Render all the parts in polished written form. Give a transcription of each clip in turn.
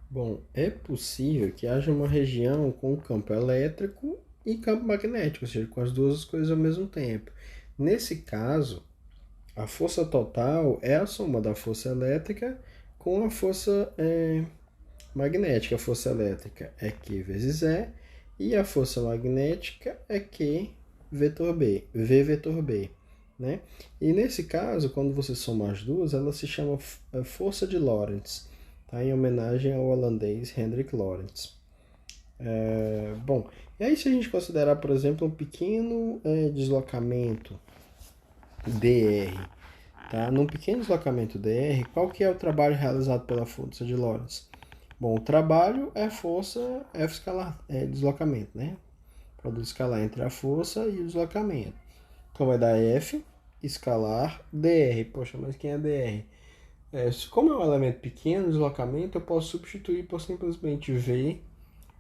Bom, é possível que haja uma região com campo elétrico e campo magnético, ou seja, com as duas coisas ao mesmo tempo. Nesse caso, a força total é a soma da força elétrica com a força magnética. A força elétrica é Q vezes E e a força magnética é Q vetor B, V vetor B. Né? E nesse caso, quando você soma as duas, ela se chama força de Lorentz, tá? Em homenagem ao holandês Hendrik Lorentz. Bom, e aí se a gente considerar, por exemplo, um pequeno deslocamento dr, tá? Num pequeno deslocamento dr, qual que é o trabalho realizado pela força de Lorentz? Bom, o trabalho é força F escalar, deslocamento, né? Produto escalar entre a força e o deslocamento. Então vai dar F escalar dr. Poxa, mas quem é dr? Como é um elemento pequeno, deslocamento, eu posso substituir por simplesmente V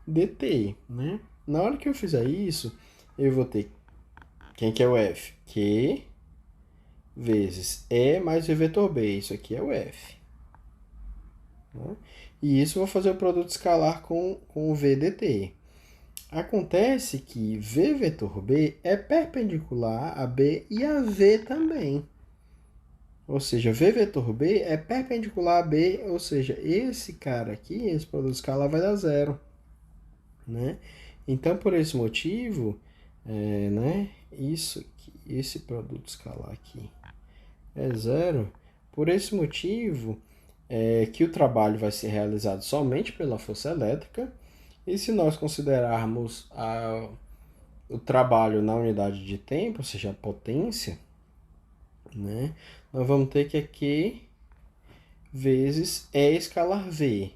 dt, né? Na hora que eu fizer isso, eu vou ter quem que é o F? Q vezes E mais V vetor B. Isso aqui é o F. Né? E isso eu vou fazer o produto escalar com o V dt. Acontece que V vetor B é perpendicular a B e a V também. Ou seja, V vetor B é perpendicular a B, ou seja, esse cara aqui, esse produto escalar vai dar zero. Né? Então, por esse motivo, né, isso aqui, esse produto escalar aqui é zero. Por esse motivo, que o trabalho vai ser realizado somente pela força elétrica. E se nós considerarmos o trabalho na unidade de tempo, ou seja, a potência, né, nós vamos ter que aqui vezes E escalar V.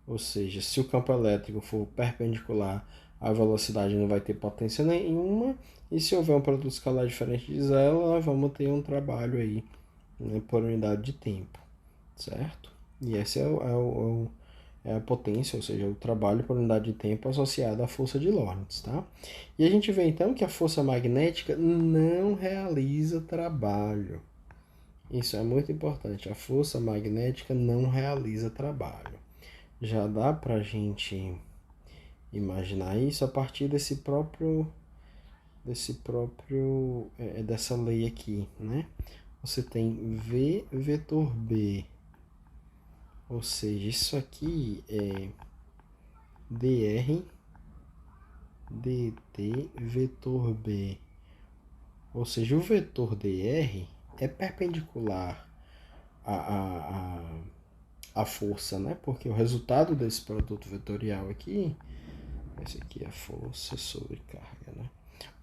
Ou seja, se o campo elétrico for perpendicular, a velocidade não vai ter potência nenhuma. E se houver um produto escalar diferente de zero, nós vamos ter um trabalho aí, né, por unidade de tempo, certo? E essa é a potência, ou seja, o trabalho por unidade de tempo associado à força de Lorentz, tá? E a gente vê então que a força magnética não realiza trabalho. Isso é muito importante. A força magnética não realiza trabalho. Já dá para a gente imaginar isso a partir dessa lei aqui, né? Você tem V vetor B, ou seja, isso aqui é dr dt vetor B, ou seja, o vetor dr é perpendicular a força, né? Porque o resultado desse produto vetorial aqui, esse aqui é força sobre carga, né?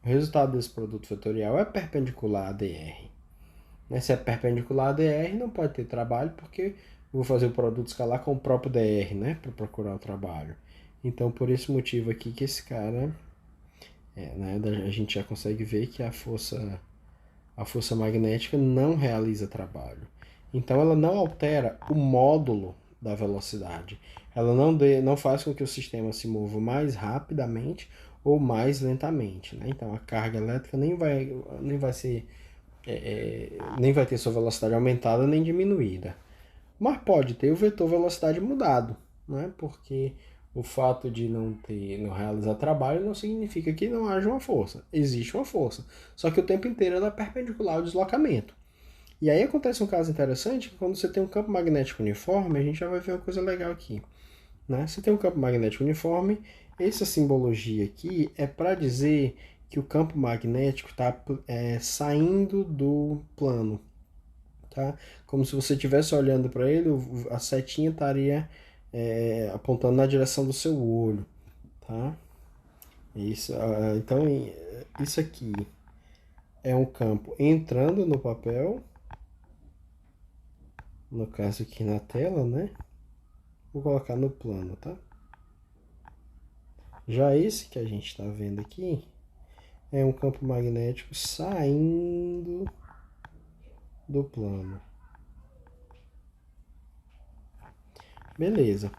O resultado desse produto vetorial é perpendicular a dr. Né? Se é perpendicular a dr, não pode ter trabalho, porque eu vou fazer o produto escalar com o próprio dr, né? Para procurar o trabalho. Então, por esse motivo aqui que esse cara, né? A gente já consegue ver que a força magnética não realiza trabalho. Então, ela não altera o módulo da velocidade. Ela não faz com que o sistema se mova mais rapidamente ou mais lentamente. Né? Então, a carga elétrica nem vai ser nem vai ter sua velocidade aumentada nem diminuída. Mas pode ter o vetor velocidade mudado, né? Porque o fato de não realizar trabalho não significa que não haja uma força. Existe uma força, só que o tempo inteiro ela é perpendicular ao deslocamento. E aí acontece um caso interessante que quando você tem um campo magnético uniforme, a gente já vai ver uma coisa legal aqui. Né? Você tem um campo magnético uniforme, essa simbologia aqui é para dizer que o campo magnético está saindo do plano. Tá? Como se você estivesse olhando para ele, a setinha estaria apontando na direção do seu olho. Tá? Então, isso aqui é um campo entrando no papel, no caso aqui na tela, né? Vou colocar no plano, tá? Já esse que a gente está vendo aqui é um campo magnético saindo do plano. Beleza.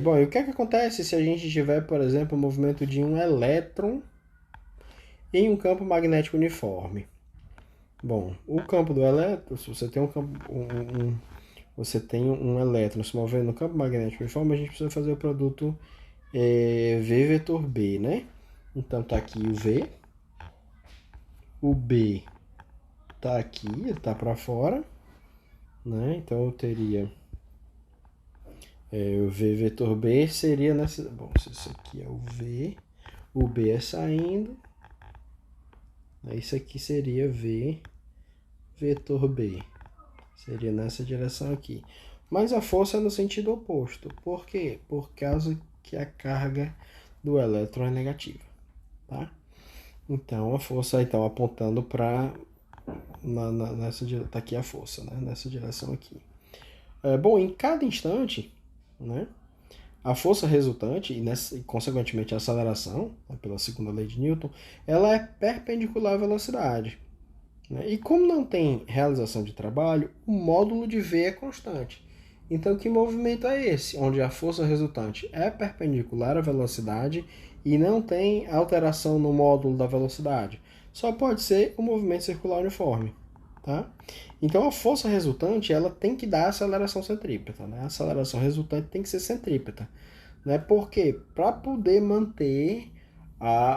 Bom, e o que é que acontece se a gente tiver, por exemplo, o movimento de um elétron em um campo magnético uniforme? Bom, o campo do elétron, se você tem você tem um elétron se movendo no campo magnético uniforme, a gente precisa fazer o produto V vetor B, né? Então tá aqui o V, o B tá aqui, ele tá para fora, né? Então eu teria o V vetor B seria nessa... Bom, se isso aqui é o V, o B é saindo, isso aqui seria V vetor B. Seria nessa direção aqui. Mas a força é no sentido oposto. Por quê? Por causa que a carga do elétron é negativa. Tá? Então a força então apontando para nessa direção. Tá aqui a força, né? Nessa direção aqui. Bom, em cada instante, né? A força resultante e consequentemente a aceleração, né, pela segunda lei de Newton, ela é perpendicular à velocidade. Né? E como não tem realização de trabalho, o módulo de V é constante. Então, que movimento é esse? Onde a força resultante é perpendicular à velocidade e não tem alteração no módulo da velocidade. Só pode ser o movimento circular uniforme. Tá? Então, a força resultante ela tem que dar aceleração centrípeta. Né? A aceleração resultante tem que ser centrípeta. Né? Por quê? Para poder manter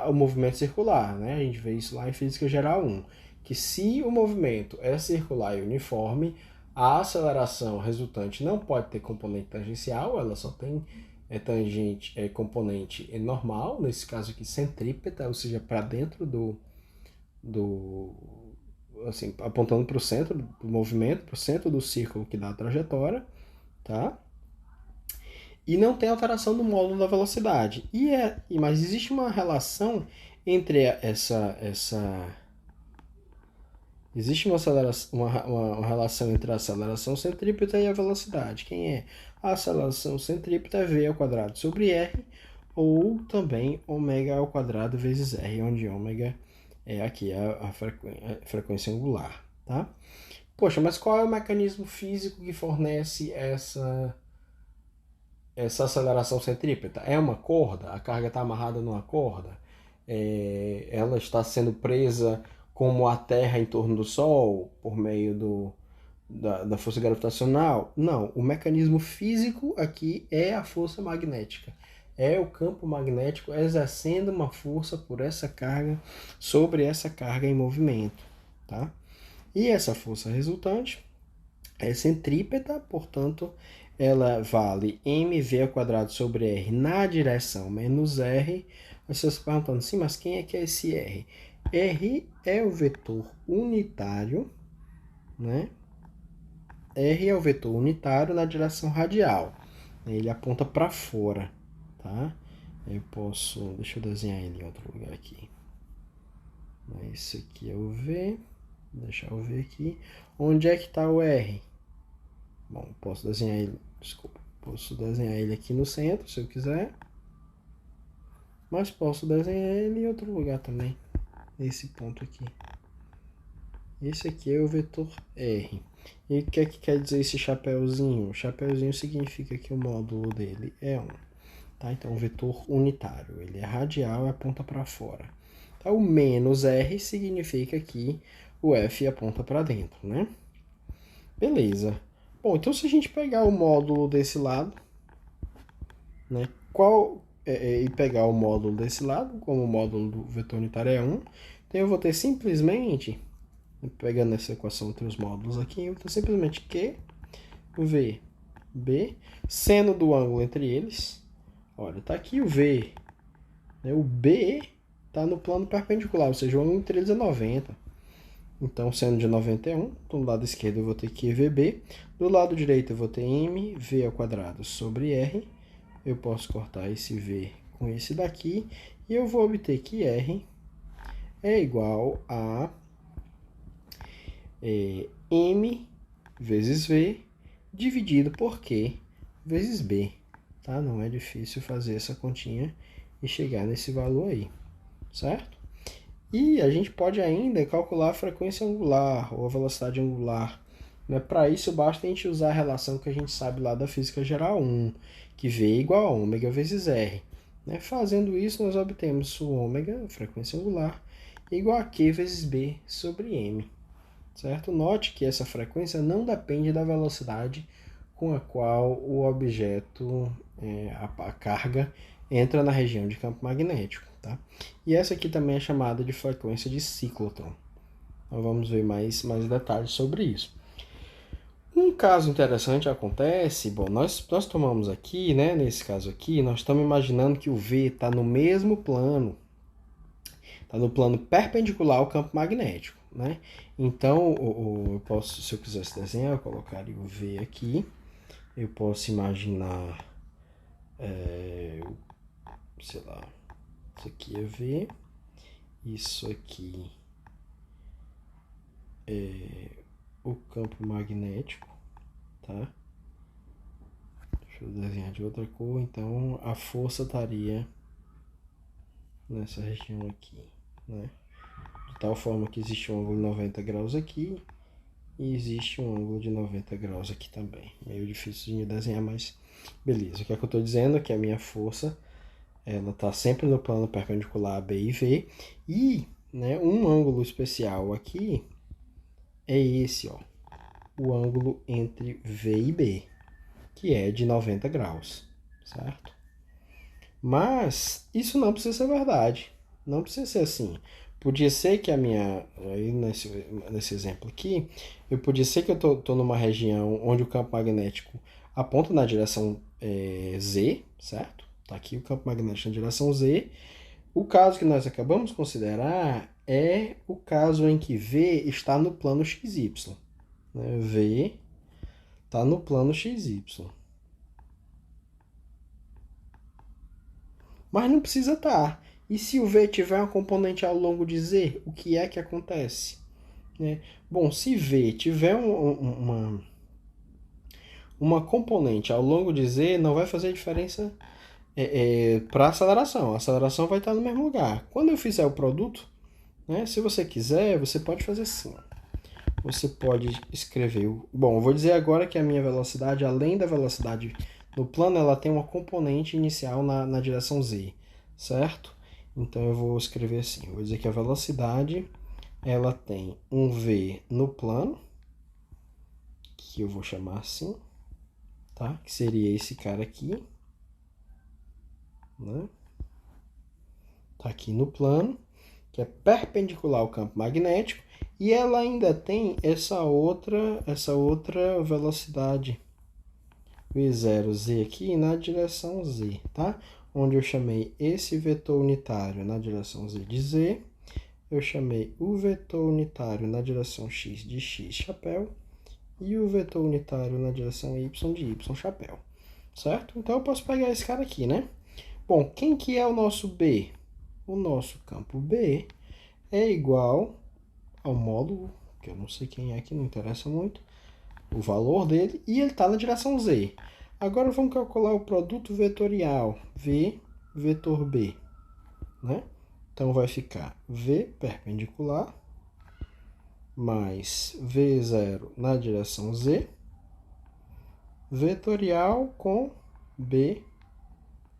o movimento circular. Né? A gente vê isso lá em Física Geral 1. Que se o movimento é circular e uniforme, a aceleração resultante não pode ter componente tangencial, ela só tem componente normal, nesse caso aqui centrípeta, ou seja, para dentro assim, apontando para o centro do movimento, para o centro do círculo que dá a trajetória, tá? E não tem alteração no módulo da velocidade. Mas existe uma relação entre existe uma relação entre a aceleração centrípeta e a velocidade. Quem é? A aceleração centrípeta é v ao quadrado sobre r, ou também ômega ao quadrado vezes r, onde ômega é aqui a frequência angular. Tá? Poxa, mas qual é o mecanismo físico que fornece essa aceleração centrípeta? É uma corda? A carga está amarrada numa corda? Ela está sendo presa como a Terra em torno do Sol, por meio da força gravitacional? Não, o mecanismo físico aqui é a força magnética. É o campo magnético exercendo uma força por essa carga sobre essa carga em movimento. Tá? E essa força resultante é centrípeta, portanto, ela vale mv ao quadrado sobre r na direção menos r. Você se perguntando, sim, mas quem é que é esse r? R é o vetor unitário, né? R é o vetor unitário na direção radial. Ele aponta para fora, tá? Eu posso... Deixa eu desenhar ele em outro lugar aqui. Esse aqui é o V. Deixa eu ver aqui. Onde é que está o R? Bom, posso desenhar ele... Desculpa. Posso desenhar ele aqui no centro, se eu quiser. Mas posso desenhar ele em outro lugar também. Nesse ponto aqui. Esse aqui é o vetor R. E o que é que quer dizer esse chapéuzinho? O chapéuzinho significa que o módulo dele é 1. Tá? Então, o vetor unitário. Ele é radial e aponta para fora. Tá? O menos R significa que o F aponta para dentro, né? Beleza. Bom, então se a gente pegar o módulo desse lado, né? E pegar o módulo desse lado, como o módulo do vetor unitário é 1, então eu vou ter simplesmente, pegando essa equação entre os módulos aqui, eu vou ter simplesmente Q, V, B, seno do ângulo entre eles. Olha, tá aqui o V, né? O B está no plano perpendicular, ou seja, o ângulo entre eles é 90. Então, seno de 91, do lado esquerdo eu vou ter QVB, do lado direito eu vou ter mv ao quadrado sobre r. Eu posso cortar esse v com esse daqui, e eu vou obter que r é igual a m vezes v dividido por q vezes b. Tá? Não é difícil fazer essa continha e chegar nesse valor aí, certo? E a gente pode ainda calcular a frequência angular ou a velocidade angular. Né? Para isso, basta a gente usar a relação que a gente sabe lá da Física Geral 1, que V é igual a ômega vezes R. Né? Fazendo isso, nós obtemos o ômega, a frequência angular, igual a Q vezes B sobre M. Certo? Note que essa frequência não depende da velocidade com a qual o objeto, a carga, entra na região de campo magnético. Tá? E essa aqui também é chamada de frequência de ciclotron. Então vamos ver mais detalhes sobre isso. Um caso interessante acontece, bom, nós tomamos aqui, né, nesse caso aqui, nós estamos imaginando que o V está no mesmo plano, está no plano perpendicular ao campo magnético, né? Então, eu posso, se eu quisesse desenhar, eu colocaria o V aqui, eu posso imaginar, sei lá, isso aqui é V, isso aqui é o campo magnético, tá? Deixa eu desenhar de outra cor, então a força estaria nessa região aqui, né? De tal forma que existe um ângulo de 90 graus aqui e existe um ângulo de 90 graus aqui também. Meio difícil de desenhar, mas beleza. O que é que eu estou dizendo? É que a minha força, ela está sempre no plano perpendicular a B e V, e, né, um ângulo especial aqui é esse, ó, o ângulo entre V e B, que é de 90 graus, certo? Mas isso não precisa ser verdade, não precisa ser assim. Podia ser que a minha, aí nesse exemplo aqui, eu podia ser que eu tô numa região onde o campo magnético aponta na direção Z, certo? Tá aqui o campo magnético na direção Z. O caso que nós acabamos de considerar é o caso em que V está no plano XY. Né? V está no plano XY. Mas não precisa estar. E se o V tiver uma componente ao longo de Z, o que é que acontece? Bom, se V tiver uma componente ao longo de Z, não vai fazer diferença para a aceleração. A aceleração vai estar no mesmo lugar. Quando eu fizer o produto, né, se você quiser, você pode fazer assim. Você pode escrever... Bom, eu vou dizer agora que a minha velocidade, além da velocidade no plano, ela tem uma componente inicial na direção Z, certo? Então eu vou escrever assim, vou dizer que a velocidade, ela tem um V no plano, que eu vou chamar assim, tá? Que seria esse cara aqui, né? Tá aqui no plano, que é perpendicular ao campo magnético, e ela ainda tem essa outra velocidade V0Z aqui na direção Z, tá? Onde eu chamei esse vetor unitário na direção Z de Z, eu chamei o vetor unitário na direção X de X chapéu e o vetor unitário na direção Y de Y chapéu, certo? Então eu posso pegar esse cara aqui, né? Bom, quem que é o nosso B? O nosso campo B é igual ao módulo, que eu não sei quem é aqui, não interessa muito, o valor dele, e ele está na direção Z. Agora vamos calcular o produto vetorial, V vetor B, né? Então vai ficar V perpendicular mais V0 na direção Z, vetorial com B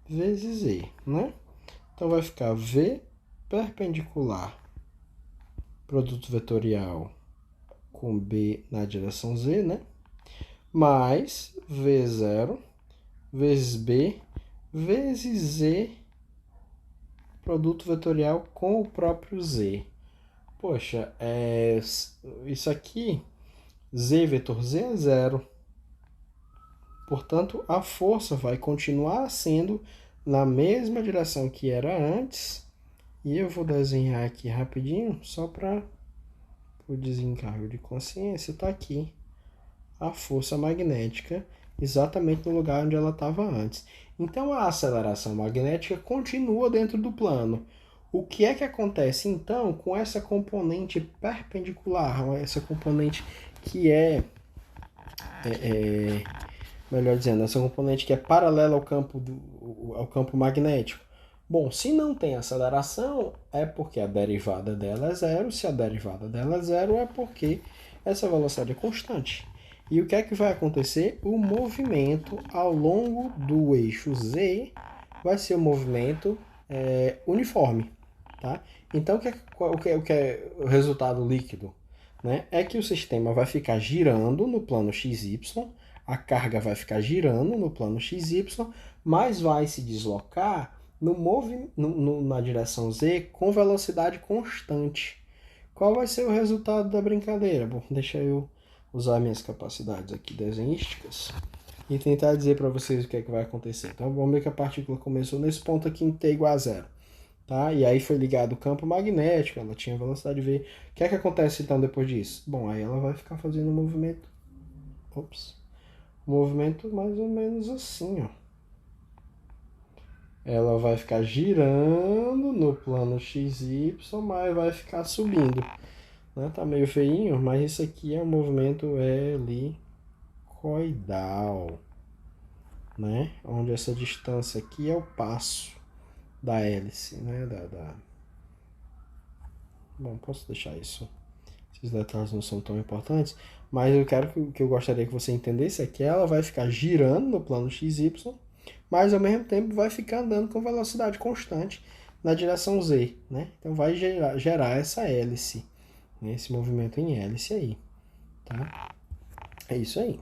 vezes Z, né? Então vai ficar V perpendicular, produto vetorial com B na direção Z, né? Mais V0 vezes B vezes Z, produto vetorial com o próprio Z. Poxa, isso aqui, Z vetor Z é 0. Portanto, a força vai continuar sendo na mesma direção que era antes. E eu vou desenhar aqui rapidinho, só para o desencargo de consciência. Está aqui a força magnética, exatamente no lugar onde ela estava antes. Então, a aceleração magnética continua dentro do plano. O que é que acontece, então, com essa componente perpendicular, essa componente que melhor dizendo, essa componente que é paralela ao campo magnético? Bom, se não tem aceleração, é porque a derivada dela é zero. Se a derivada dela é zero, é porque essa velocidade é constante. E o que é que vai acontecer? O movimento ao longo do eixo Z vai ser um movimento uniforme, tá? Então, o que é o resultado líquido? Né? É que o sistema vai ficar girando no plano XY A carga vai ficar girando no plano XY, mas vai se deslocar na direção Z com velocidade constante. Qual vai ser o resultado da brincadeira? Bom, deixa eu usar minhas capacidades aqui desenhísticas e tentar dizer para vocês o que é que vai acontecer. Então vamos ver que a partícula começou nesse ponto aqui em T igual a zero. Tá? E aí foi ligado o campo magnético, ela tinha velocidade V. O que é que acontece então depois disso? Bom, aí ela vai ficar fazendo um movimento. Ops. Um movimento mais ou menos assim, ó. Ela vai ficar girando no plano XY, mas vai ficar subindo. Né? Tá meio feinho, mas isso aqui é um movimento helicoidal, né? Onde essa distância aqui é o passo da hélice, né? Bom, posso deixar isso. Esses detalhes não são tão importantes, mas eu quero que eu gostaria que você entendesse é que ela vai ficar girando no plano XY, mas ao mesmo tempo vai ficar andando com velocidade constante na direção Z, né? Então vai gerar essa hélice, né? Esse movimento em hélice aí, tá? É isso aí.